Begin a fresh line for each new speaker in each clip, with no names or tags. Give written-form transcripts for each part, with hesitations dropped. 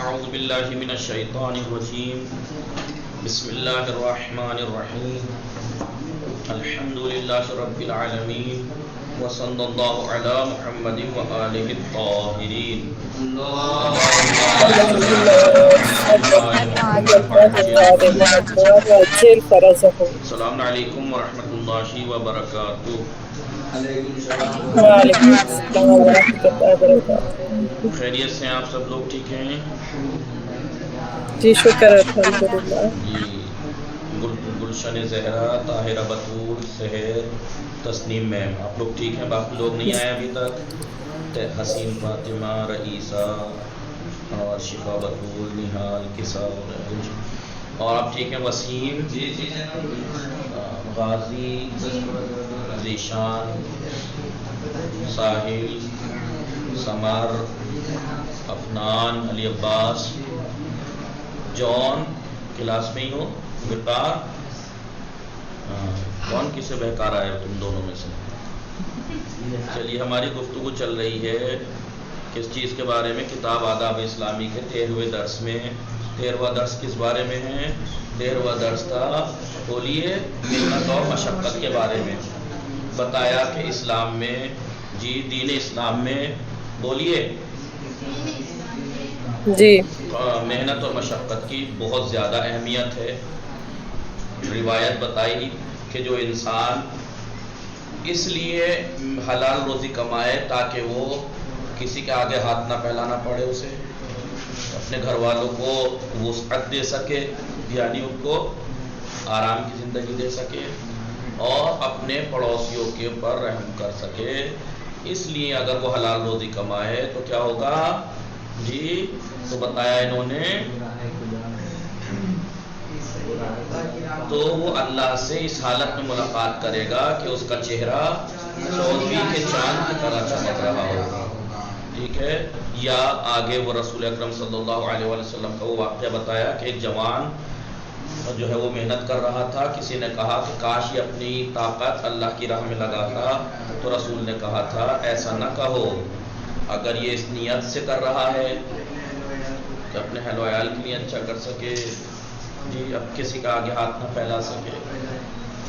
اعوذ باللہ من الشیطان الرجیم بسم اللہ الرحمن الرحیم الحمد للہ رب العالمین وصلی اللہ علی محمد وآلہ الطاہرین السلام علیکم ورحمۃ اللہ وبرکاتہ۔
وعلیکم السلام ورحمۃ اللہ وبرکاتہ۔
خیریت سے آپ سب لوگ ٹھیک ہیں؟
جی شکر الحمدللہ۔
جی گلشن زہرا، طاہرہ بطول، سحر، تسنیم میم، آپ لوگ ٹھیک ہیں؟ باقی لوگ نہیں آئے ابھی تک؟ حسین فاطمہ، رئیسہ اور شفا بطول، نہال، کسا اور آپ ٹھیک ہیں؟ وسیم، غازی، ذیشان، ساحل، سمر، افنان، علی عباس، جون کلاس میں ہی ہو، وقار، کون کسے بہکار آئے ہو تم دونوں میں سے؟ چلیے، ہماری گفتگو چل رہی ہے کس چیز کے بارے میں؟ کتاب آداب اسلامی کے 13ویں درس میں۔ 13واں درس کس بارے میں ہے؟ 13واں درس تھا، بولیے، محنت اور مشقت کے بارے میں۔ بتایا کہ اسلام میں، جی دین اسلام میں، بولیے،
جی
محنت اور مشقت کی بہت زیادہ اہمیت ہے۔ روایت بتائی کہ جو انسان اس لیے حلال روزی کمائے تاکہ وہ کسی کے آگے ہاتھ نہ پھیلانا پڑے، اسے اپنے گھر والوں کو وسعت دے سکے، یعنی ان کو آرام کی زندگی دے سکے، اور اپنے پڑوسیوں کے اوپر رحم کر سکے، اس لیے اگر وہ حلال روزی کمائے تو کیا ہوگا؟ جی تو بتایا انہوں نے، تو وہ اللہ سے اس حالت میں ملاقات کرے گا کہ اس کا چہرہ چودھویں کے چاند کی طرح چمک رہا ہوگا، ٹھیک ہے؟ یا آگے وہ رسول اکرم صلی اللہ علیہ وسلم کا وہ واقعہ بتایا کہ ایک جوان جو ہے وہ محنت کر رہا تھا، کسی نے کہا کہ کاش یہ اپنی طاقت اللہ کی راہ میں لگاتا، تو رسول نے کہا تھا ایسا نہ کہو، اگر یہ اس نیت سے کر رہا ہے کہ اپنے اہل و عیال کے لیے اچھا کر سکے، جی اب کسی کا آگے ہاتھ نہ پھیلا سکے،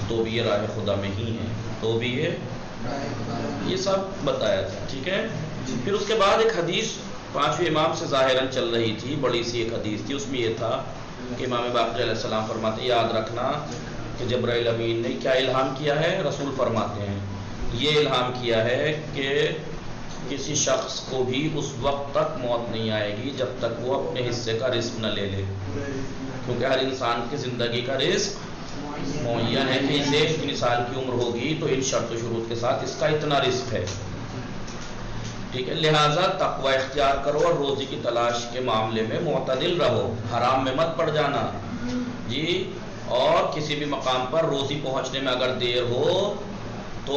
تو بھی یہ راہ خدا میں ہی ہے، تو بھی یہ سب بتایا تھا، ٹھیک ہے؟ پھر اس کے بعد ایک حدیث پانچویں امام سے ظاہراً چل رہی تھی، بڑی سی ایک حدیث تھی، اس میں یہ تھا کہ امام باقر علیہ السلام فرماتے، یاد رکھنا کہ جبرائیل امین نے کیا الہام کیا ہے؟ رسول فرماتے ہیں یہ الہام کیا ہے کہ کسی شخص کو بھی اس وقت تک موت نہیں آئے گی جب تک وہ اپنے حصے کا رزق نہ لے لے، کیونکہ ہر انسان کی زندگی کا رزق معین ہے کہ اسے اتنی سال کی عمر ہوگی تو ان شرط و شروط کے ساتھ اس کا اتنا رزق ہے، ٹھیک ہے؟ لہٰذا تقوی اختیار کرو اور روزی کی تلاش کے معاملے میں معتدل رہو، حرام میں مت پڑ جانا، جی، اور کسی بھی مقام پر روزی پہنچنے میں اگر دیر ہو تو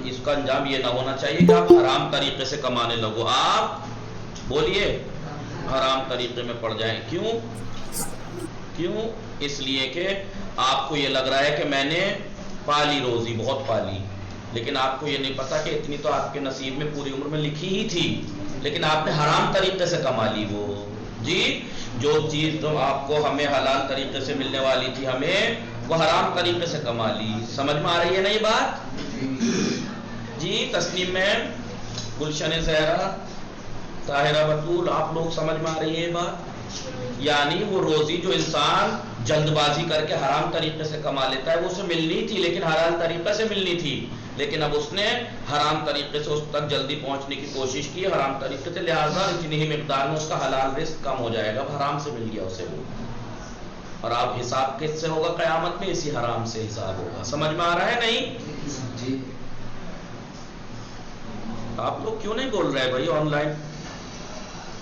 اس کا انجام یہ نہ ہونا چاہیے کہ آپ حرام طریقے سے کمانے لگو، آپ بولیے حرام طریقے میں پڑ جائیں۔ کیوں؟ اس لیے کہ آپ کو یہ لگ رہا ہے کہ میں نے پالی روزی، بہت پالی، لیکن آپ کو یہ نہیں پتا کہ اتنی تو آپ کے نصیب میں پوری عمر میں لکھی ہی تھی، لیکن آپ نے حرام طریقے سے کما لی وہ، جی، جو چیز تو آپ کو ہمیں حلال طریقے سے ملنے والی تھی ہمیں وہ حرام طریقے سے کما لی۔ سمجھ میں آ رہی ہے نا یہ بات؟ جی تسنیم میم، گلشن زہرا، طاہرہ بطول، آپ لوگ سمجھ میں آ رہی ہے یہ بات؟ یعنی وہ روزی جو انسان جلد بازی کر کے حرام طریقے سے کما لیتا ہے وہ اسے ملنی تھی، لیکن حلال طریقے سے ملنی تھی، لیکن اب اس نے حرام طریقے سے اس تک جلدی پہنچنے کی کوشش کی، حرام طریقے سے، لہٰذا اتنی ہی مقدار میں اس کا حلال رزق کم ہو جائے گا، اب حرام سے مل گیا اسے وہ، اور آپ حساب کس سے ہوگا قیامت میں؟ اسی حرام سے حساب ہوگا۔ سمجھ میں آ رہا ہے نہیں؟ جی آپ لوگ کیوں نہیں بول رہے بھائی آن لائن؟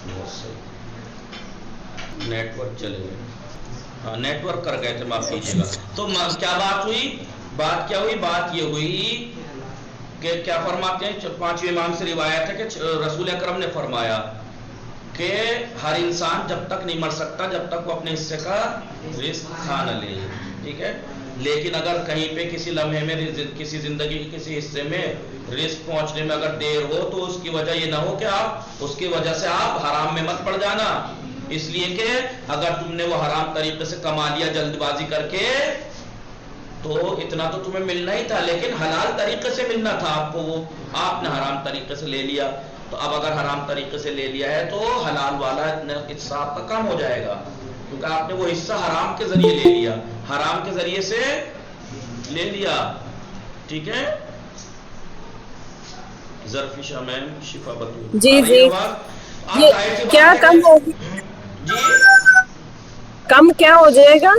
بہت صحیح، نیٹ ورک چلے گئے، ہاں نیٹ ورک کر گئے تھے، معاف کیجیے گا۔ تو کیا بات ہوئی؟ بات کیا ہوئی؟ بات یہ ہوئی کہ کیا فرماتے ہیں، پانچویں امام سے روایت ہے کہ رسول اکرم نے فرمایا کہ ہر انسان جب تک نہیں مر سکتا جب تک وہ اپنے حصے کا رزق کھا نہ لے، ٹھیک ہے؟ لیکن اگر کہیں پہ کسی لمحے میں کسی زندگی کے کسی حصے میں رزق پہنچنے میں اگر دیر ہو تو اس کی وجہ یہ نہ ہو کہ آپ اس کی وجہ سے آپ حرام میں مت پڑ جانا، اس لیے کہ اگر تم نے وہ حرام طریقے سے کما لیا جلد بازی کر کے تو اتنا تو تمہیں ملنا ہی تھا، لیکن حلال طریقے سے ملنا تھا آپ کو، وہ آپ نے حرام طریقے سے لے لیا. تو اب اگر حرام طریقے سے لے لیا ہے تو حلال والا حصہ آپ کا کم ہو جائے گا، کیونکہ آپ نے وہ حصہ حرام کے ذریعے لے لیا، حرام کے ذریعے سے لے لیا. ٹھیک ہے. ظرفی شامل شفا بطول.
جی جی یہ کیا کم ہوگی؟
جی
کم کیا ہو جائے گا؟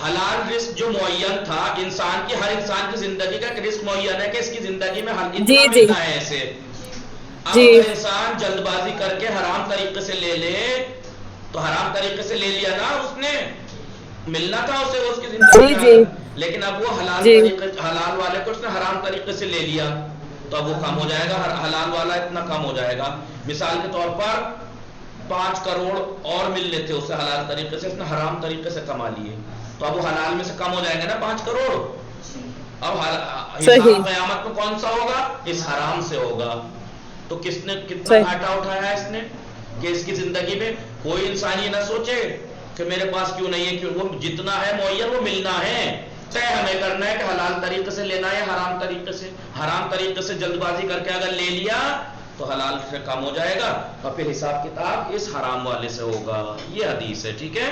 حلال رزق جو معین تھا انسان کی، ہر انسان کی زندگی کا ایک رزق معین ہے کہ اس کی زندگی میں اتنا
جی
ملنا ہے ایسے. اب
جی
اگر انسان جلد بازی کر کے حرام طریقے سے لے لے تو حرام طریقے سے لے لیا نا، اس نے ملنا تھا اسے اس کی زندگی کا، لیکن اب وہ حلال
جی
طریقے حلال والے کو اس نے حرام طریقے سے لے لیا تو اب وہ کم ہو جائے گا، حلال والا اتنا کم ہو جائے گا. مثال کے طور پر 5 کروڑ اور ملنے تھے اسے حلال طریقے سے، اس نے حرام طریقے سے کما لیے تو اب وہ حلال میں سے کم ہو جائیں گے نا 5 کروڑ. اب حساب قیامت میں کون سا ہوگا؟ اس حرام سے ہوگا. تو کس نے کتنا گھاٹا اٹھایا ہے اس نے کہ اس کی زندگی میں کوئی انسان یہ نہ سوچے کہ میرے پاس کیوں نہیں ہے، کیوں وہ جتنا ہے معین وہ ملنا ہے، طے ہمیں کرنا ہے کہ حلال طریقے سے لینا ہے حرام طریقے سے. حرام طریقے سے جلد بازی کر کے اگر لے لیا تو حلال سے کم ہو جائے گا اور پھر حساب کتاب اس حرام والے سے ہوگا. یہ حدیث ہے. ٹھیک ہے.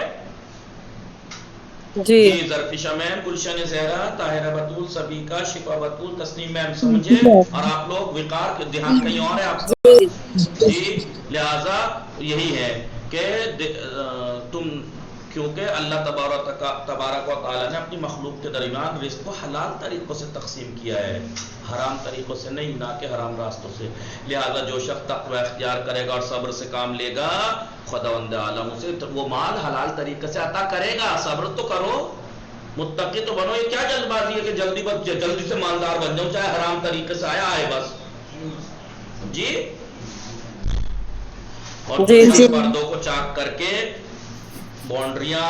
جی ظرفیشہ میم، گلشن زہرا، طاہرہ بطول، سبیکا، شفا بطول، تسنیم میم سمجھے، اور آپ لوگ وقار کے دھیان کہیں اور ہے آپ کا. جی لہذا یہی ہے کہ تم کیونکہ اللہ تبارک و تعالیٰ نے اپنی مخلوق کے درمیان رزق کو حلال طریقوں سے تقسیم کیا ہے، حرام طریقوں سے نہیں، نہ کہ حرام راستوں سے. لہذا جو شخص تقوی اختیار کرے گا اور صبر سے کام لے گا خداوند عالم اسے وہ مال حلال طریقے سے عطا کرے گا. صبر تو کرو، متقی تو بنو. یہ کیا جلد بازی ہے کہ جلدی سے مالدار بن جاؤ، چاہے حرام طریقے سے آیا آئے بس. جی اور پردوں کو چاک کر کے باؤنڈریاں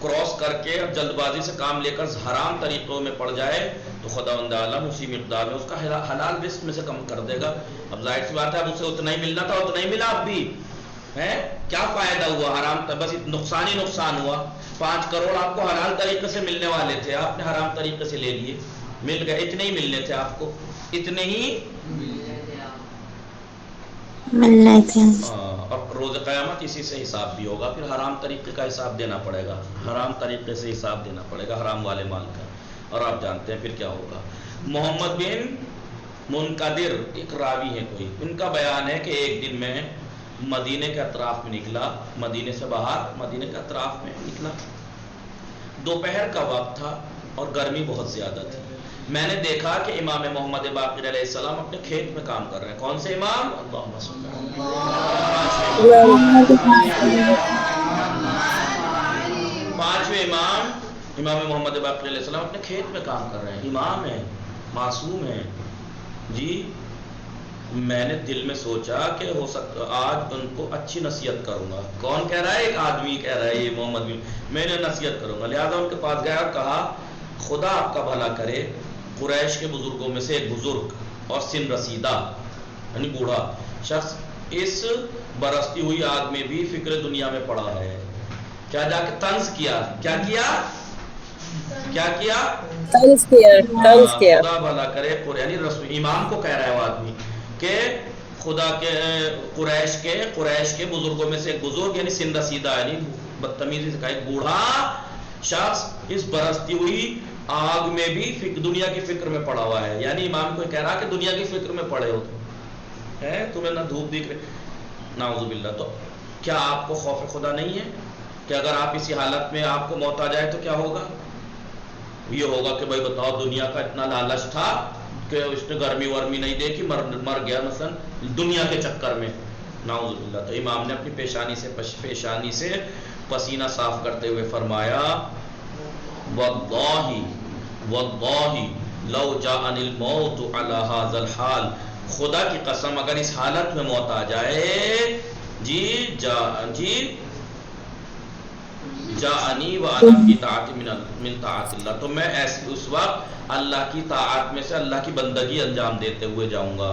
کراس کر کے جلد بازی سے کام لے کر حرام طریقوں میں پڑ جائے تو خداوند عالم اسی مقدار میں اس کا حلال رزق میں سے کم کر دے گا. اب ظاہر سی بات ہے اب اسے اتنا ہی ملنا تھا اتنا ہی ملا. اب بھی ہے کیا فائدہ ہوا؟ حرام بس نقصان ہی نقصان ہوا. 5 کروڑ آپ کو حلال طریقے سے ملنے والے تھے، آپ نے حرام طریقے سے لے لیے، مل گئے. اتنے ہی ملنے تھے آپ کو، اتنے ہی
ملنے تھے.
اور روز قیامت اسی سے حساب بھی ہوگا. پھر حرام طریقے کا حساب دینا پڑے گا، حرام طریقے سے حساب دینا پڑے گا حرام والے مال کا. اور آپ جانتے ہیں پھر کیا ہوگا. محمد بن منقدر ایک راوی ہے کوئی، ان کا بیان ہے کہ ایک دن میں مدینے کے اطراف میں نکلا، مدینے سے باہر مدینے کے اطراف میں نکلا. دوپہر کا وقت تھا اور گرمی بہت زیادہ تھی. میں نے دیکھا کہ امام محمد باقر علیہ السلام اپنے کھیت میں کام کر رہے ہیں. کون سے امام؟ اللہم صل پانچویں امام امام محمد باقر علیہ السلام اپنے کھیت میں کام کر رہے ہیں. امام ہیں، معصوم ہیں. جی میں نے دل میں سوچا کہ ہو سکتا آج ان کو اچھی نصیحت کروں گا. کون کہہ رہا ہے؟ ایک آدمی کہہ رہا ہے یہ محمد بن، میں نے نصیحت کروں گا. لہذا ان کے پاس گیا اور کہا خدا آپ کا بھلا کرے، قریش کے بزرگوں میں سے ایک بزرگ اور سن رسیدہ یعنی بوڑھا شخص اس برستی ہوئی آگ میں بھی فکر دنیا میں پڑا ہے. کیا جا کے طنز کیا، کیا کیا کیا کیا
طنز کیا.
خدا بھلا کرے، یعنی امام کو کہہ رہا ہے وہ آدمی کہ خدا کے قریش کے بزرگوں میں سے ایک بزرگ یعنی سن رسیدہ یعنی بدتمیزی سے کہا ایک بوڑھا شخص اس برستی ہوئی آگ میں بھی دنیا کی فکر میں پڑا ہوا ہے. یعنی امام کو کہہ رہا کہ دنیا کی فکر میں پڑے ہو ہے، تمہیں نہ دھوپ دکھ رہی، نعوذ باللہ. تو کیا آپ کو خوف خدا نہیں ہے کہ اگر آپ اسی حالت میں آپ کو موت آ جائے تو کیا ہوگا؟ یہ ہوگا کہ بھائی بتاؤ دنیا کا اتنا لالچ تھا کہ اس نے گرمی ورمی نہیں دیکھی، مر گیا مثلا دنیا کے چکر میں، نعوذ باللہ. تو امام نے اپنی پیشانی سے پسینہ صاف کرتے ہوئے فرمایا واللہ لو جاءنی الموت علی ھذا الحال، خدا کی قسم اگر اس حالت میں موت آ جائے جاءنی وانا فی طاعت من طاعت اللہ، تو میں اس وقت اللہ کی طاعت میں سے اللہ کی بندگی انجام دیتے ہوئے جاؤں گا.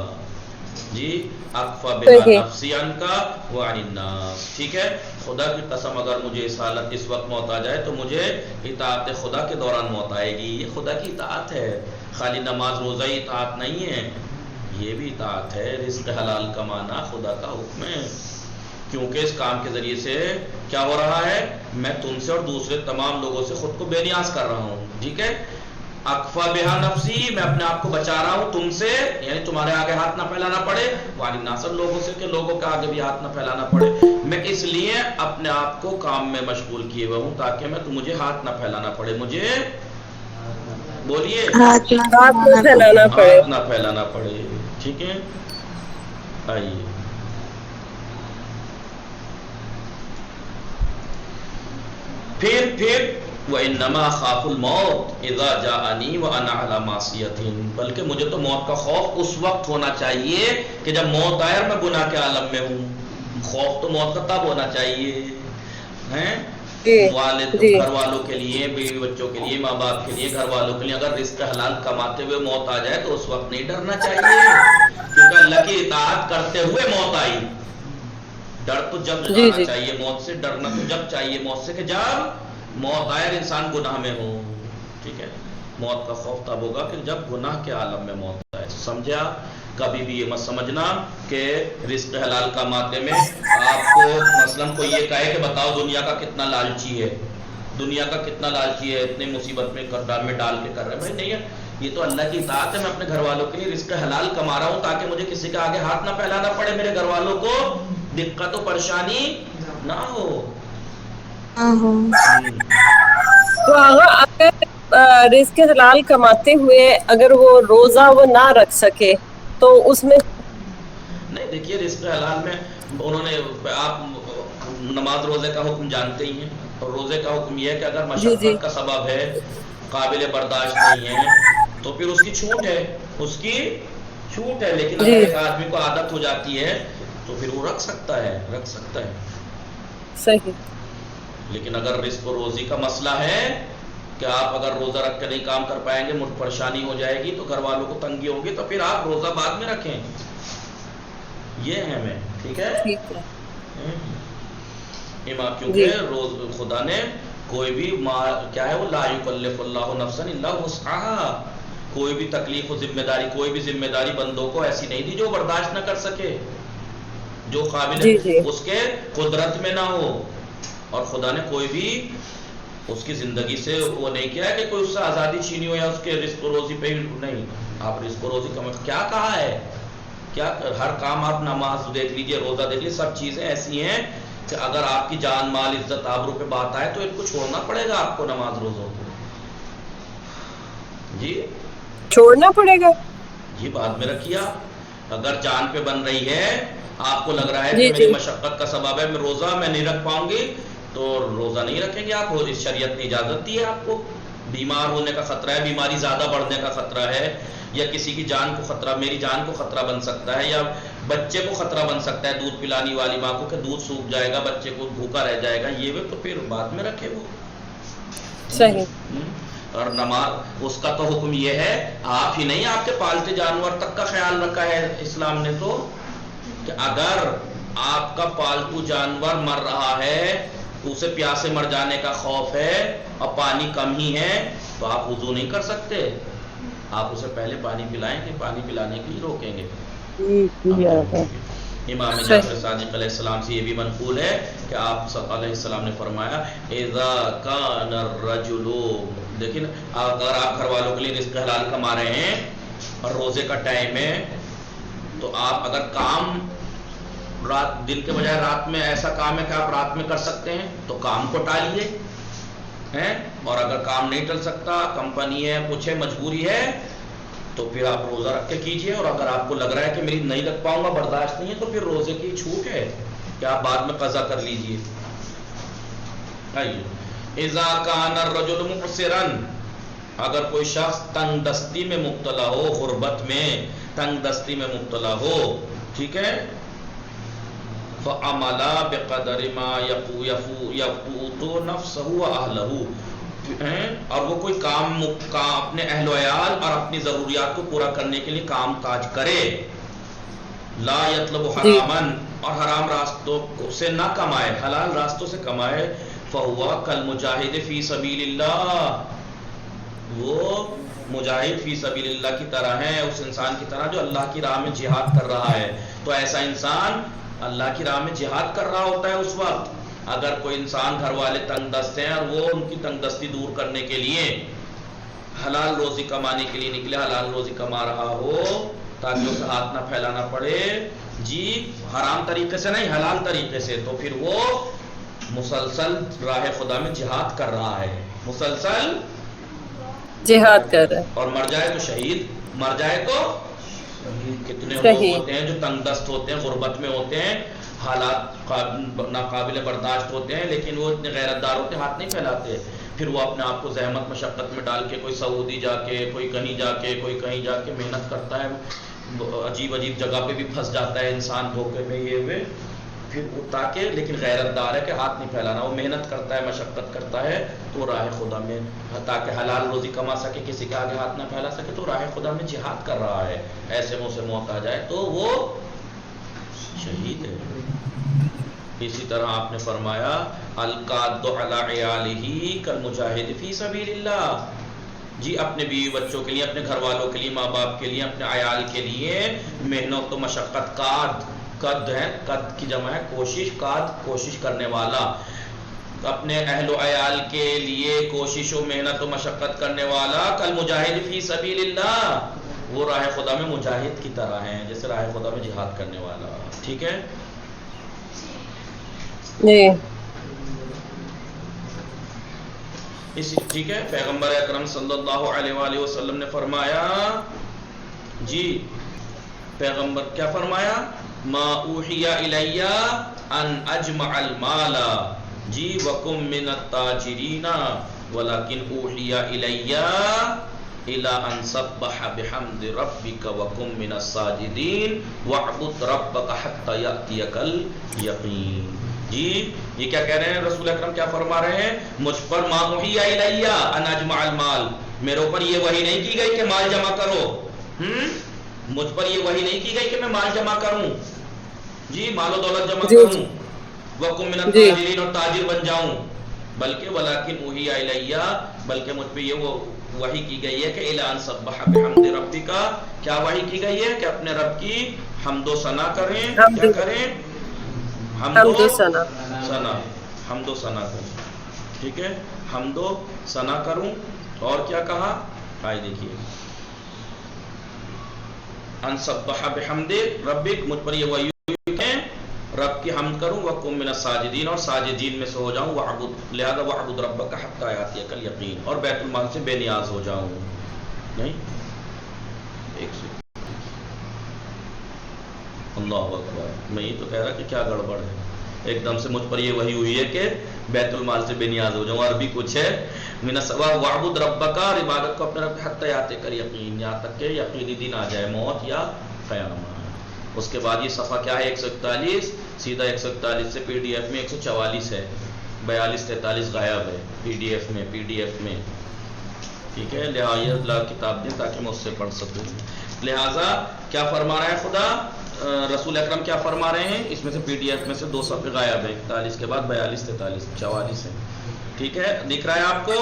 جی اکفا بہا نفسی عنکا وعن الناس. ٹھیک ہے، خدا کی قسم اگر مجھے اس حالت اس وقت موت آ جائے تو مجھے اطاعت خدا کے دوران موت آئے گی. یہ خدا کی اطاعت ہے، خالی نماز روزہ ہی اطاعت نہیں ہے، یہ بھی اطاعت ہے. رزق حلال کمانا خدا کا حکم ہے، کیونکہ اس کام کے ذریعے سے کیا ہو رہا ہے، میں تم سے اور دوسرے تمام لوگوں سے خود کو بے نیاز کر رہا ہوں. ٹھیک ہے، اکفا بہا نفسی، میں اپنے آپ کو بچا رہا ہوں تم سے، یعنی تمہارے آگے ہاتھ نہ پھیلانا پڑے، وعن الناس لوگوں سے کہ لوگوں کے آگے بھی ہاتھ نہ پھیلانا پڑے. میں اس لیے اپنے آپ کو کام میں مشغول کیے ہوئے ہوں تاکہ مجھے ہاتھ نہ پھیلانا پڑے، مجھے بولیے
ہاتھ نہ پھیلانا پڑے.
ہاتھ نہ پھیلانا پڑے. ٹھیک ہے، آئیے پھر وَإِنَّمَا خَافُ الْمَوْتِ إِذَا جَاءَنِي وَأَنَا عَلَى مَعْصِيَةٍ، بلکہ مجھے تو موت کا خوف اس وقت ہونا چاہیے کہ جب موت آئے اور میں گناہ کے عالم میں ہوں. خوف تو موت کا تب ہونا چاہیے ہیں والد گھر والوں کے لیے، بیوی بچوں کے لیے، ماں باپ کے لیے، گھر والوں کے لیے اگر رزق حلال کماتے ہوئے موت آ جائے تو اس وقت نہیں ڈرنا چاہیے، کیونکہ اللہ کی اطاعت کرتے ہوئے موت آئی. ڈر تو جب آنا چاہیے موت سے، ڈرنا تو جب چاہیے موت سے کہ جب موت آئے انسان گناہ میں ہو. ٹھیک ہے، موت کا خوف تب ہوگا کہ جب گناہ کے عالم میں موت آئے. سمجھا؟ کبھی بھی یہ مت سمجھنا کہ رزق حلال کماتے میں آپ کو مثلاً کوئی یہ کہے کہ بتاؤ دنیا کا کتنا لالچی ہے، دنیا کا کتنا لالچی ہے، اتنے مصیبت میں ڈال کے کر رہے ہیں. بھائی نہیں ہے، یہ تو اللہ کی اطاعت ہے. میں اپنے گھر والوں کے لیے رزق حلال کما رہا ہوں تاکہ مجھے کسی کے آگے ہاتھ نہ پھیلانا پڑے، میرے گھر والوں کو دقت و پریشانی نہ ہو.
تو اگر رزق حلال کماتے ہوئے اگر وہ روزہ وہ نہ رکھ سکے تو اس میں
نہیں. دیکھیے رزق حلال میں انہوں نے، آپ نماز روزے کا حکم جانتے ہی ہیں، اور روزے کا حکم یہ ہے کہ اگر مشقت کا سبب ہے، قابل برداشت نہیں ہے تو پھر اس کی چھوٹ ہے، اس کی چھوٹ ہے. لیکن اگر ایک آدمی کو عادت ہو جاتی ہے تو پھر وہ رکھ سکتا ہے، رکھ سکتا ہے.
صحیح.
لیکن اگر رزق و روزی کا مسئلہ ہے کہ آپ اگر روزہ رکھ کے نہیں کام کر پائیں گے، مجھ پریشانی ہو جائے گی، تو گھر والوں کو تنگی ہوگی، تو پھر آپ روزہ بعد میں رکھیں. یہ ہے میں ٹھیک ہے. امام کیونکہ خدا نے کوئی بھی کیا ہے وہ لا یکلف اللہ نفسا الا وسعها، کوئی بھی تکلیف و ذمہ داری، کوئی بھی ذمہ داری بندوں کو ایسی نہیں دی جو برداشت نہ کر سکے، جو قابل اس کے قدرت میں نہ ہو. اور خدا نے کوئی بھی اس کی زندگی سے وہ نہیں کیا ہے کہ کوئی اس سے آزادی چھینی ہو یا اس کے رزق و روزی پہ نہیں. آپ رزق و روزی کا کیا کہا ہے، کیا ہر کام آپ نماز دیکھ لیجئے، روزہ دیکھ لیجئے، سب چیزیں ایسی ہیں کہ اگر آپ کی جان مال عزت آبرو پہ بات آئے تو ان کو چھوڑنا پڑے گا آپ کو، نماز روزوں کو جی
چھوڑنا پڑے گا.
یہ بات میں رکھیے. آپ اگر جان پہ بن رہی ہے، آپ کو لگ رہا ہے کہ میری مشقت کا سبب ہے، میں روزہ میں نہیں رکھ پاؤں گی، تو روزہ نہیں رکھیں گے آپ. اس شریعت نے اجازت دی ہے آپ کو. بیمار ہونے کا خطرہ ہے، بیماری زیادہ بڑھنے کا خطرہ ہے، یا کسی کی جان کو خطرہ، میری جان کو خطرہ بن سکتا ہے، یا بچے کو خطرہ بن سکتا ہے، دودھ پلانے والی ماں کو کہ دودھ سوکھ جائے گا، بچے کو بھوکا رہ جائے گا، یہ بھی تو پھر بعد میں رکھے وہ.
صحیح.
اور نماز اس کا تو حکم یہ ہے، آپ ہی نہیں آپ کے پالتے جانور تک کا خیال رکھا ہے اسلام نے تو، کہ اگر آپ کا پالتو جانور مر رہا ہے، اسے پیاسے مر جانے کا خوف ہے اور پانی کم ہی ہے، تو آپ وضو نہیں کر سکتے، آپ اسے پہلے پانی پلائیں گے، پانی پلانے کے لیے روکیں گے. امام جعفر صادق علیہ السلام سے یہ بھی منقول ہے کہ آپ صلی اللہ علیہ السلام نے فرمایا اذا کان الرجل، لیکن اگر آپ گھر والوں کے لیے رزق حلال کما رہے ہیں اور روزے کا ٹائم ہے، تو آپ اگر کام رات دن کے بجائے رات میں ایسا کام ہے کہ آپ رات میں کر سکتے ہیں تو کام کو ٹالیے ہیں، اور اگر کام نہیں ٹل سکتا، کمپنی ہے، کچھ ہے، مجبوری ہے، تو پھر آپ روزہ رکھ کے کیجئے. اور اگر آپ کو لگ رہا ہے کہ میری نہیں رکھ پاؤں گا، برداشت نہیں ہے، تو پھر روزے کی چھوٹ ہے کہ آپ بعد میں قضا کر لیجئے. اذا کان الرجل مقصرا، اگر کوئی شخص تنگ دستی میں مبتلا ہو، غربت میں تنگ دستی میں مبتلا ہو، ٹھیک ہے، فعمل بقدر ما يفوت نفسه واهله، اور وہ کوئی کام اپنے اہل و عیال اور اپنی ضروریات کو پورا کرنے کے لیے کام کاج کرے، لا یطلب
جی
حرامن، اور حرام راستوں سے نہ کمائے، حلال راستوں سے کمائے، فہوا کالمجاہد فی سبیل اللہ، وہ مجاہد فی سبیل اللہ کی طرح ہے، اس انسان کی طرح جو اللہ کی راہ میں جہاد کر رہا ہے۔ تو ایسا انسان اللہ کی راہ میں جہاد کر رہا ہوتا ہے اس وقت۔ اگر کوئی انسان گھر والے تنگ دست ہیں اور وہ ان کی تنگ دستی دور کرنے کے لیے حلال روزی کمانے کے لیے نکلے، حلال روزی کما رہا ہو تاکہ اسے ہاتھ نہ پھیلانا پڑے، جی حرام طریقے سے نہیں، حلال طریقے سے، تو پھر وہ مسلسل راہ خدا میں جہاد کر رہا ہے، مسلسل
جہاد کر رہا ہے،
اور مر جائے تو شہید، مر جائے تو کتنے لوگ
صحیح،
ہوتے ہیں جو تنگ دست ہوتے ہیں، غربت میں ہوتے ہیں، حالات ناقابل برداشت ہوتے ہیں، لیکن وہ اتنے غیرت دار ہوتے ہیں، ہاتھ نہیں پھیلاتے، پھر وہ اپنے آپ کو زحمت مشقت میں ڈال کے کوئی سعودی جا کے، کوئی کہیں جا کے، کوئی کہیں جا کے محنت کرتا ہے، عجیب عجیب جگہ پہ بھی پھنس جاتا ہے انسان دھوکے میں یہ ہوئے، پھر وہ تاکہ لیکن غیرت دار ہے کہ ہاتھ نہیں پھیلانا، وہ محنت کرتا ہے، مشقت کرتا ہے، تو راہ خدا میں تاکہ حلال روزی کما سکے، کسی کے آگے ہاتھ نہ پھیلا سکے، تو راہ خدا میں جہاد کر رہا ہے، ایسے منہ سے موت آ جائے تو وہ شہید ہے۔ اسی طرح آپ نے فرمایا القاد علی عیالہ کالمجاہد فی سبیل اللہ، جی اپنے بیوی بچوں کے لیے، اپنے گھر والوں کے لیے، ماں باپ کے لیے، اپنے عیال کے لیے محنت و مشقت، قد ہے، قد کی جمع ہے کوشش، قاد کوشش کرنے والا، اپنے اہل و عیال کے لیے کوشش و محنت و مشقت کرنے والا، کالمجاہد فی سبیل اللہ، وہ راہ خدا میں مجاہد کی طرح ہیں، جیسے راہ خدا میں جہاد کرنے والا، ٹھیک ہے۔
جی
ٹھیک ہے، پیغمبر اکرم صلی اللہ علیہ وآلہ وسلم نے فرمایا، جی پیغمبر کیا فرمایا، ما اوحی الی ان اجمع المال، جی وکم من التاجرین ولکن اوحی الی الی ان سبح بحمد ربک وکم من الساجدین واعبد ربک حتی یأتیک الیقین۔ جی یہ کیا کہہ رہے ہیں، رسول اکرم کیا فرما رہے ہیں، مجھ پر ما اوحی الی ان اجمع المال، میرے اوپر یہ وحی نہیں کی گئی کہ مال جمع کرو، مجھ پر یہ وحی نہیں کی گئی کہ میں مال جمع کروں، جی مال و دولت جمع
جی
کروں، وَكُم مِّنَ
جی
التَّاجِرِينَ اور تاجر بن جاؤں، بلکہ وَلَكِنْ أُوحِيَ إِلَيَّ، بلکہ مجھ پہ یہ وہ وحی کی گئی ہے کہ إِلَىٰ أَن سَبَّحَ بِحَمْدِ رَبِّكَ، کیا وحی کی گئی ہے کہ اپنے رب کی حمد و ثنا کریں، کیا کریں، حمد و
ثنا،
ثنا، حمد و ثنا کریں، ٹھیک ہے، حمد و ثنا کروں، اور کیا کہا، آئے دیکھیے، ان سبح بحمد ربک، مجھ پر یہ وحی ہے رب کی حمد کروں، وکم من الساجدین اور ساجدین میں سے ہو جاؤں، وعبد لہذا وعبد ربک حتی یاتیک الیقین، اور بیت المال سے بے نیاز ہو جاؤں، نہیں ایک سے اللہ اکبر، میں یہ تو کہہ رہا کہ کیا گڑبڑ ہے، ایک دم سے مجھ پر یہ وحی ہوئی ہے کہ بیت المال سے بے نیاز ہو جاؤں، عربی کچھ ہے من السوا وعبد ربک، اور عبادت کو اپنے رب حتی یاتیک الیقین، یہاں تک کہ یقینی دن آ جائے، موت یا قیامت۔ اس کے بعد یہ صفحہ کیا ہے 141، سیدھا 141 سے پی ڈی ایف میں 144 ہے، 42 43 غائب ہے پی ڈی ایف میں، ٹھیک ہے، لہٰذا کتاب دیں تاکہ میں اس سے پڑھ سکوں۔ لہٰذا کیا فرما رہا ہے خدا، رسول اکرم کیا فرما رہے ہیں، اس میں سے پی ڈی ایف میں سے 2 صفحے غائب ہے، 41 کے بعد 42 43 44 ہے، ٹھیک ہے، دکھ رہا ہے آپ کو،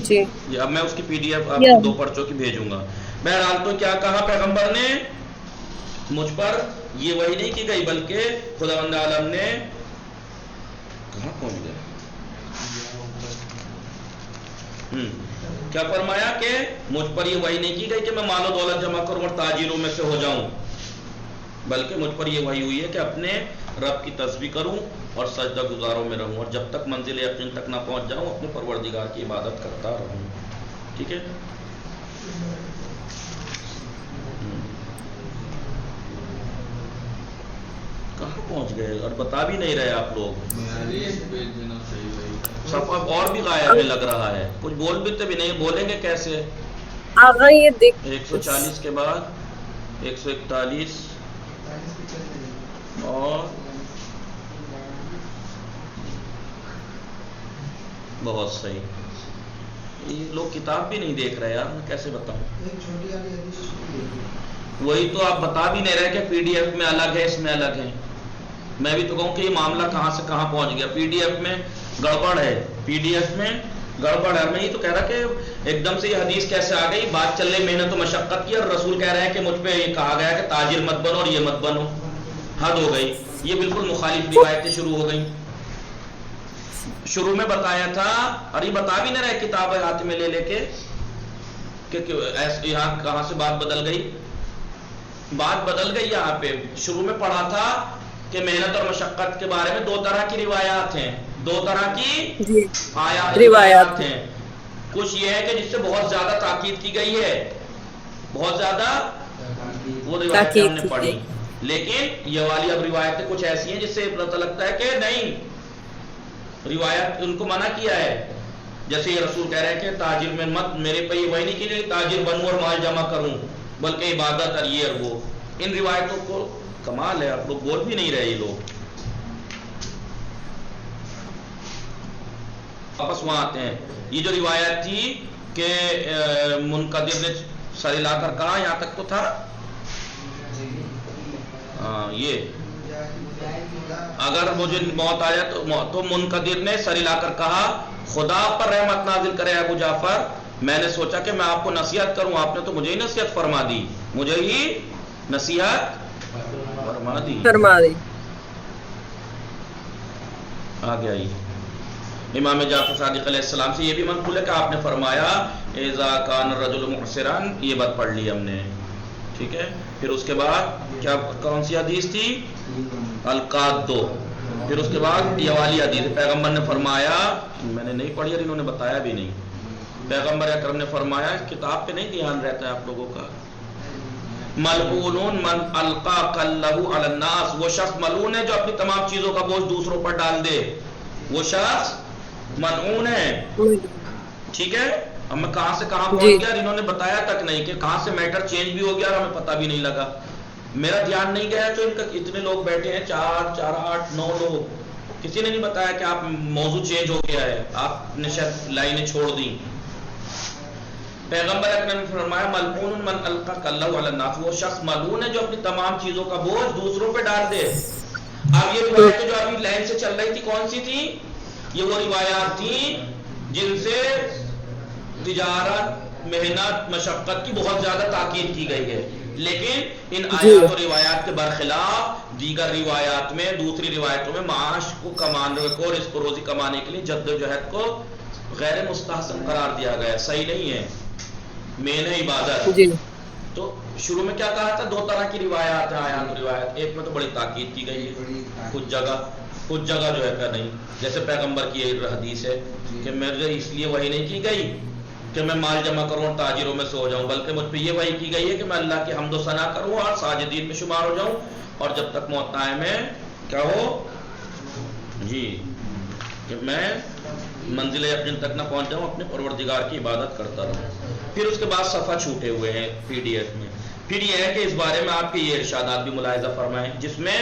جی
اب میں اس کی پی ڈی ایف آپ کو 2 پرچوں کی بھیجوں گا۔ بہرحال تو کیا کہا پیغمبر نے، مجھ پر یہ وحی نہیں کی گئی بلکہ خداوند عالم نے کہاں پہنچ گئے، کیا فرمایا کہ مجھ پر یہ وحی نہیں کی گئی کہ میں مال و دولت جمع کروں اور تاجروں میں سے ہو جاؤں، بلکہ مجھ پر یہ وحی ہوئی ہے کہ اپنے رب کی تسبیح کروں اور سجدہ گزاروں میں رہوں، اور جب تک منزل یقین تک نہ پہنچ جاؤں اپنے پروردگار کی عبادت کرتا رہوں، ٹھیک ہے۔ کہاں پہنچ گئے اور بتا بھی نہیں رہے آپ لوگ، صفحہ اور بھی غائب ہے لگ رہا ہے، کچھ بول بھی تو بھی نہیں، بولیں گے کیسے،
آگا یہ دیکھ
140 کے بعد 141 اور بہت صحیح، یہ لوگ کتاب بھی نہیں دیکھ رہے یار، میں کیسے بتاؤں، وہی تو آپ بتا بھی نہیں رہے کہ پی ڈی ایف میں الگ ہے اس میں الگ ہے. میں بھی تو کہوں کہ یہ معاملہ کہاں سے کہاں پہنچ گیا. پی ڈی ایف میں گڑبڑ ہے, پی ڈی ایف میں گڑبڑ ہے. میں یہ تو کہہ رہا کہ ایک دم سے یہ حدیث کیسے آ گئی. بات چل رہی محنت و مشقت کی اور رسول کہہ رہے ہیں کہ مجھ پہ یہ کہا گیا کہ تاجر مت بنو اور یہ مت بنو. حد ہو گئی. یہ بالکل مخالف روایتیں شروع ہو گئیں. شروع میں بتایا تھا اور یہ بتا بھی نہ رہے کتاب ہاتھ میں لے لے کے کہ یہاں کہاں سے بات بدل گئی. بات بدل گئی یہاں پہ. شروع میں پڑھا تھا کہ محنت اور مشقت کے بارے میں دو طرح کی روایات ہیں, دو طرح کی روایات ہیں. کچھ یہ ہے کہ جس سے بہت زیادہ تاکید کی گئی ہے, بہت زیادہ وہ روایتیں ہم نے پڑھی. لیکن یہ والی اب روایتیں کچھ ایسی ہیں جس سے پتہ لگتا ہے کہ نہیں, روایت ان کو منع کیا ہے. جیسے یہ رسول کہہ رہے ہیں کہ تاجر میں مت, میرے پہ یہ وہی نہیں کہ تاجر بنوں اور مال جمع کروں, بلکہ عبادت اور یہ اور وہ. ان روایتوں کو کمال ہے, آپ لوگ بول بھی نہیں رہے. یہ لوگ واپس وہاں آتے ہیں. یہ جو روایت تھی کہ منقدر نے سر لا کر کہا, یہاں تک تو تھا. یہ اگر مجھے موت آ جائے تو منقدر نے سر لا کر کہا خدا پر رحمت نازل کرے ابو جعفر, میں نے سوچا کہ میں آپ کو نصیحت کروں, آپ نے تو مجھے ہی نصیحت فرما دی, مجھے ہی نصیحت فرما دی. آ گیا. امام جعفر صادق علیہ السلام سے یہ بھی منقول ہے کہ آپ نے فرمایا اذا کان الرجل محسرا. یہ بات پڑھ لی ہم نے, ٹھیک ہے. پھر اس کے بعد کیا, کون سی حدیث تھی؟ القادو. پھر اس کے بعد یہ والی حدیث, پیغمبر نے فرمایا, میں نے نہیں پڑھی اور انہوں نے بتایا بھی نہیں. پیغمبر اکرم نے فرمایا, کتاب پہ نہیں دھیان رہتا ہے آپ لوگوں کا, ملعون من القا کلہ علی الناس. وہ شخص ملعون ہے جو اپنی تمام چیزوں کا بوجھ دوسروں پر ڈال دے, وہ شخص ملعون ہے. ٹھیک ہے. اب میں کہاں سے کہاں پہنچ گیا اور انہوں نے بتایا تک نہیں کہ کہاں سے میٹر چینج بھی ہو گیا اور ہمیں پتہ بھی نہیں لگا. میرا دھیان نہیں گیا تو ان کا اتنے لوگ بیٹھے ہیں, 4 4 8 9 لوگ, کسی نے نہیں بتایا کہ آپ موضوع چینج ہو گیا ہے, آپ نے شاید لائنیں چھوڑ دیں. پیغمبر اکرم نے فرمایا ملعون من القا کلہ علی الناس. وہ شخص ملعون ہے جو اپنی تمام چیزوں کا بوجھ دوسروں پہ ڈال دے. اب یہ روایتیں جو ابھی لائن سے چل رہی تھی کون سی تھی؟ یہ وہ روایات تھیں جن سے تجارت, محنت, مشقت کی بہت زیادہ تاکید کی گئی ہے. لیکن ان آیات اور روایات کے برخلاف دیگر روایات میں, دوسری روایتوں میں معاش کو کمانے کو, رزق و روزی کمانے کے لیے جد و جہد کو غیر مستحسن قرار دیا گیا ہے, صحیح نہیں ہے, مین ہے عبادت. تو شروع میں کیا کہا تھا؟ 2 طرح کی روایات ہیں, آیات روایت. ایک میں تو بڑی تاکید کی گئی ہے, کچھ جگہ جو ہے کہ نہیں, جیسے پیغمبر کی حدیث ہے کہ میرے اس لیے وحی نہیں کی گئی کہ میں مال جمع کروں اور تاجروں میں سو جاؤں, بلکہ مجھ پہ یہ وحی کی گئی ہے کہ میں اللہ کی حمد و ثنا کروں اور ساجدین میں شمار ہو جاؤں, اور جب تک موت نہ آئے میں کیا ہو جی, کہ میں منزل یقین تک نہ پہنچ جاؤں, اپنے پروردگار کی عبادت کرتا رہوں. پھر اس کے بعد صفحہ چھوٹے ہوئے ہیں پی ڈی ایف میں. پھر یہ ہے کہ اس بارے میں آپ کے یہ ارشادات بھی ملاحظہ فرمائیں جس میں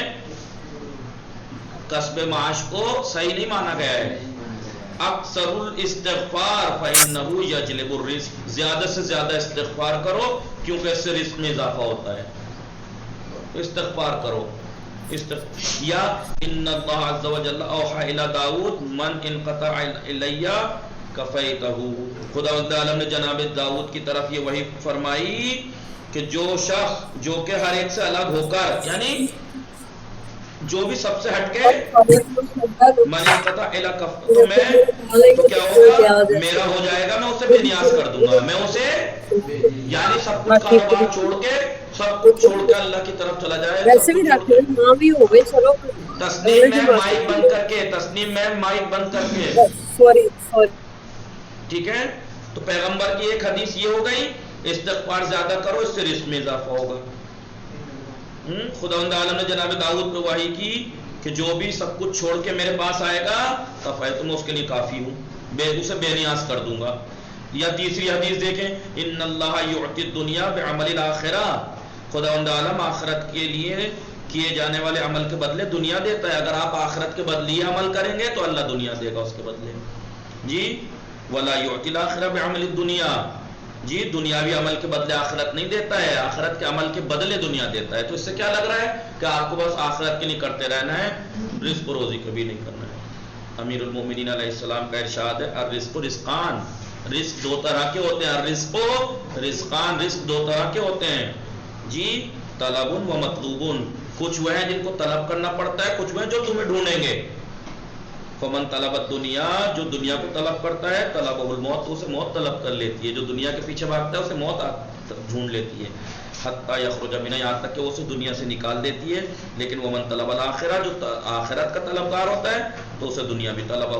کسب معاش کو صحیح نہیں مانا گیا ہے. اکثر الاستغفار فإنه یجلب الرزق. زیادہ سے زیادہ استغفار کرو کیونکہ اس سے رزق میں اضافہ ہوتا ہے. استغفار کرو. یا ان اللہ عز وجل اوحى الى داؤد من انقطع الی کفیتہ. خدا عالم نے جناب داؤد کی طرف یہ وحی فرمائی کہ جو شخص جو کہ ہر ایک سے الگ ہو کر, یعنی جو بھی سب سے ہٹ کے من انقطع الی کفیتہ, تو میں تو کیا ہوگا, میرا ہو جائے گا, میں اسے بے نیاز کر دوں گا, میں اسے, یعنی سب کچھ کاروبار چھوڑ کے, سب کچھ چھوڑ کے اللہ کی طرف چلا جائے.
ویسے بھی رکھے ماں بھی ہو گئی, چلو
تسنیم میں مائک بند کر کے, تسنیم میں مائک بند کر کے,
سوری,
ٹھیک ہے. تو پیغمبر کی ایک حدیث یہ ہو گئی, استغفار زیادہ کرو, اس سے رزق میں اضافہ ہوگا. خداوند عالم نے جناب داؤد پہ وحی کی کہ جو بھی سب کچھ چھوڑ کے میرے پاس آئے گا کفایت, میں اس کے لیے کافی ہوں, اسے بے نیاز کر دوں گا. یا تیسری حدیث دیکھیں, ان اللہ یعطی الدنیا بعمل الاخرہ. خداوند عالم آخرت کے لیے کیے جانے والے عمل کے بدلے دنیا دیتا ہے. اگر آپ آخرت کے بدلے عمل کریں گے تو اللہ دنیا دے گا اس کے بدلے. جی, ولا یعطی الاخرہ بعمل الدنیا. جی دنیاوی عمل کے بدلے آخرت نہیں دیتا ہے، آخرت کے عمل کے بدلے دنیا دیتا ہے. تو اس سے کیا لگ رہا ہے کہ آپ کو بس آخرت کے لیے کرتے رہنا ہے، رزق و روزی کبھی نہیں کرنا ہے. امیر المومنین علیہ السلام کا ارشاد ہے الرزق رزقان، رزق دو طرح کے ہوتے ہیں، الرزق رزقان، رزق دو طرح کے ہوتے ہیں جی، طلب و مطلوب. کچھ وہ ہیں جن کو طلب کرنا پڑتا ہے، کچھ وہ ہیں جو تمہیں ڈھونڈیں گے. فمن طلب الدنیا، جو دنیا کو طلب کرتا ہے، طلب الموت، اسے موت طلب کر لیتی ہے. جو دنیا کے پیچھے بھاگتا ہے اسے موت ڈھونڈ لیتی ہے. حتی یخرج منہا، یہاں تک کہ وہ اسے دنیا سے نکال دیتی ہے. لیکن ومن طلب الآخرہ، جو آخرت کا طلبگار ہوتا ہے تو اسے دنیا بھی طلب،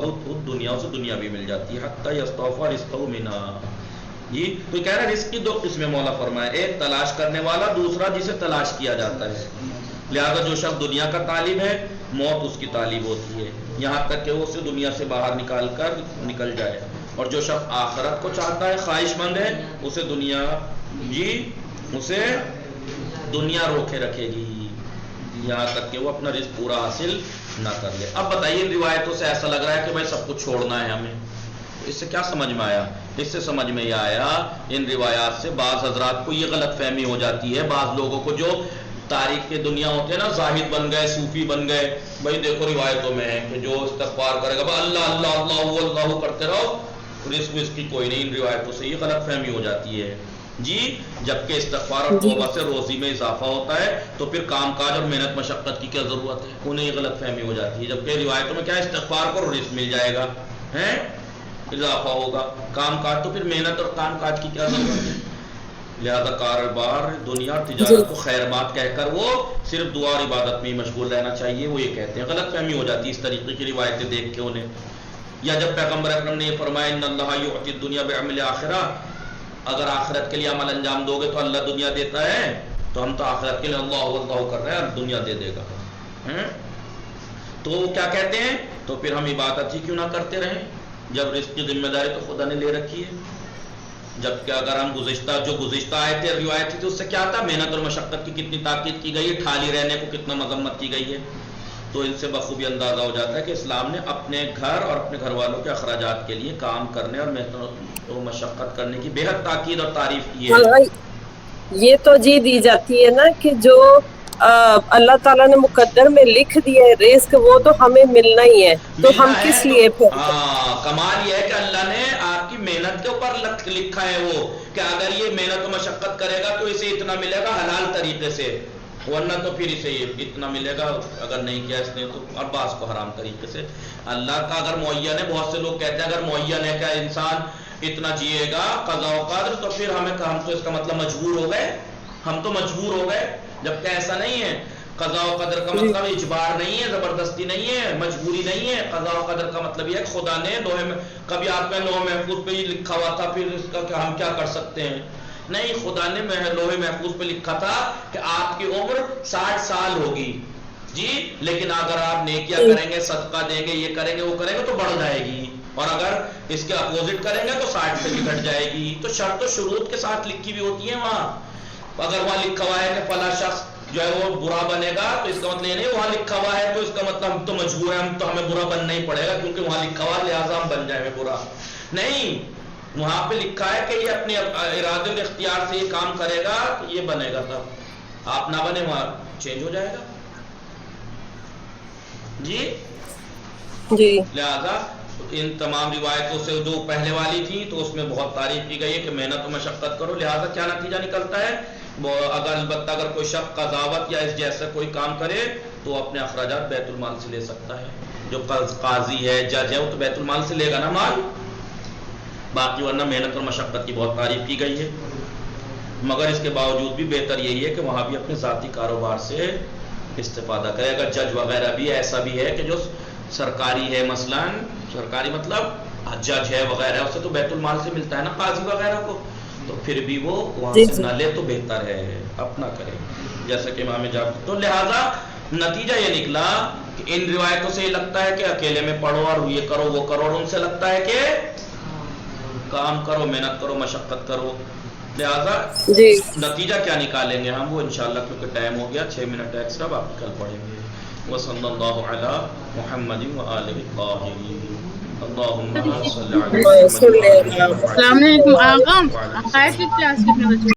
دنیا اسے دنیا بھی مل جاتی ہے. حتی یستوفی رزقہ منہا. جی تو کہہ رہا ہے رزق کی دو قسمیں مولا فرمایا، ایک تلاش کرنے والا، دوسرا جسے تلاش کیا جاتا ہے. لہذا جو شخص دنیا کا طالب ہے موت اس کی طالب ہوتی ہے، یہاں تک کہ وہ اسے دنیا سے باہر نکل جائے. اور جو شخص آخرت کو چاہتا ہے، خواہش مند ہے، اسے دنیا جی اسے دنیا روکے رکھے گی یہاں تک کہ وہ اپنا رزق پورا حاصل نہ کر لے. اب بتائیے ان روایتوں سے ایسا لگ رہا ہے کہ بھائی سب کچھ چھوڑنا ہے ہمیں. اس سے کیا سمجھ میں آیا؟ اس سے سمجھ میں یہ آیا ان روایات سے بعض حضرات کو یہ غلط فہمی ہو جاتی ہے، بعض لوگوں کو جو تاریخ کے دنیا ہوتے ہیں نا، زاہد بن گئے، صوفی بن گئے، بھائی دیکھو روایتوں میں ہے کہ جو استغفار کرے گا بھائی اللہ اللہ اللہ اللہ کرتے رہو، رزق اس کی کوئی نہیں. ان روایتوں سے یہ غلط فہمی ہو جاتی ہے جی. جبکہ استغفار اور توبہ سے روزی میں اضافہ ہوتا ہے تو پھر کام کاج اور محنت مشقت کی کیا ضرورت ہے؟ انہیں یہ غلط فہمی ہو جاتی ہے. جبکہ روایتوں میں کیا استغفار کرو رزق مل جائے گا، ہیں اضافہ ہوگا، کام کاج تو پھر محنت اور کام کاج کی کیا ضرورت ہے. لہذا کاروبار دنیا اور تجارت کو خیر بات کہہ کر وہ صرف دعا اور عبادت میں ہی مشغول رہنا چاہیے، وہ یہ کہتے ہیں. غلط فہمی ہو جاتی ہے اس طریقے کی روایتیں دیکھ کے انہیں. یا جب پیغمبر اکرم نے یہ فرمایا ان اللہ یعطی الدنیا بعمل آخرہ، اگر آخرت کے لیے عمل انجام دو گے تو اللہ دنیا دیتا ہے، تو ہم تو آخرت کے لیے اللہ اللہ کر رہے ہیں، دنیا دے دے گا. تو وہ کیا کہتے ہیں تو پھر ہم عبادت ہی کیوں نہ کرتے رہیں جب رزق کی ذمہ داری تو خدا نے لے رکھی ہے. جبکہ اگر ہم گزشتہ آیتیں روایت تھی تو اس سے کیا تھا، محنت اور مشقت کی کتنی تاکید کی گئی ہے، ٹھالی رہنے کو کتنا مذمت کی گئی ہے. تو ان سے بخوبی اندازہ ہو جاتا ہے کہ اسلام نے اپنے گھر اور اپنے گھر والوں کے اخراجات کے لیے کام کرنے اور محنت و مشقت کرنے کی بے حد تاکید اور تعریف کی ہے.
یہ تو جی دی جاتی ہے نا کہ جو اللہ تعالیٰ نے مقدر میں لکھ دیا ہے رزق، وہ تو ہمیں ملنا ہی ہے، تو ہم
ملنا
کس
ہے.
لیے
تو
پھر
کمال یہ ہے کہ اللہ نے آپ کی محنت کے اوپر لکھا ہے وہ کہ اگر یہ محنت و مشقت کرے گا تو اسے اتنا ملے گا حلال طریقے سے، ورنہ تو پھر اسے یہ اتنا ملے گا، اگر نہیں کیا اس نے تو ارباز کو حرام طریقے سے. اللہ کا اگر معین ہے، بہت سے لوگ کہتے ہیں اگر معین ہے کہ انسان اتنا جیے گا قضا و قدر، تو پھر ہم تو اس کا مطلب مجبور ہو گئے، ہم تو مجبور ہو گئے. جبکہ ایسا نہیں ہے. قضا و قدر کا مطلب اجبار نہیں ہے، زبردستی نہیں ہے، مجبوری نہیں ہے. قضا و قدر کا مطلب یہ ہے کہ خدا نے کبھی آپ کا لوح محفوظ پہ ہی لکھا ہوا تھا، پھر اس کا ہم کیا کر سکتے ہیں؟ نہیں، خدا نے لوح محفوظ پہ لکھا تھا کہ آپ کی عمر 60 سال ہوگی جی، لیکن اگر آپ نیکیاں کریں گے، صدقہ دیں گے، یہ کریں گے، وہ کریں گے تو بڑھ جائے گی، اور اگر اس کے اپوزٹ کریں گے تو 60 سے بھی گھٹ جائے گی. تو شرط و شروط کے ساتھ لکھی بھی ہوتی ہیں وہاں. اگر وہاں لکھا ہوا ہے کہ فلاں شخص جو ہے وہ برا بنے گا تو اس کا مطلب یہ نہیں وہاں لکھا ہوا ہے تو اس کا مطلب ہم تو مجبور ہیں، ہمیں برا بننا ہی پڑے گا کیونکہ وہاں لکھا ہوا لہٰذا ہم بن جائیں گے برا. نہیں، وہاں پہ لکھا ہے کہ یہ اپنے ارادے اور اختیار سے یہ کام کرے گا تو یہ بنے گا، تب آپ نہ بنے وہاں چینج ہو جائے گا جی. لہذا ان تمام روایتوں سے جو پہلے والی تھی تو اس میں بہت تعریف کی گئی ہے کہ محنت و مشقت کرو. لہذا کیا نتیجہ نکلتا ہے، البتہ اگر کوئی شخص قضاوت یا اس جیسا کوئی کام کرے تو اپنے اخراجات بیت المال سے لے سکتا ہے. جو قاضی ہے، جج ہے، وہ تو بیت المال سے لے گا نا مال، باقی ورنہ محنت اور مشقت کی بہت تعریف کی گئی ہے. مگر اس کے باوجود بھی بہتر یہی ہے کہ وہاں بھی اپنے ذاتی کاروبار سے استفادہ کرے. اگر جج وغیرہ بھی ایسا بھی ہے کہ جو سرکاری ہے، مثلاً سرکاری مطلب جج ہے وغیرہ، اسے تو بیت المال سے ملتا ہے نا قاضی وغیرہ کو، تو پھر بھی وہ وہاں سے نہ لے تو بہتر ہے، اپنا کرے جیسا کہ امام جعفر. تو لہذا نتیجہ یہ نکلا کہ ان روایتوں سے یہ لگتا ہے کہ اکیلے میں پڑھو اور یہ کرو وہ کرو، اور ان سے لگتا ہے کہ کام کرو، محنت کرو، مشقت کرو. لہذا نتیجہ کیا نکالیں گے ہم وہ انشاءاللہ، کیونکہ ٹائم ہو گیا 6 منٹ ایکسٹرا، باقی کل پڑھیں گے. وصلی اللہ علی محمد وآلہ الطاہرین. اللهم صل علی محمد
صلی اللہ علیہ وسلم۔
السلام علیکم آغا عقائد کی کلاس کتنے بجے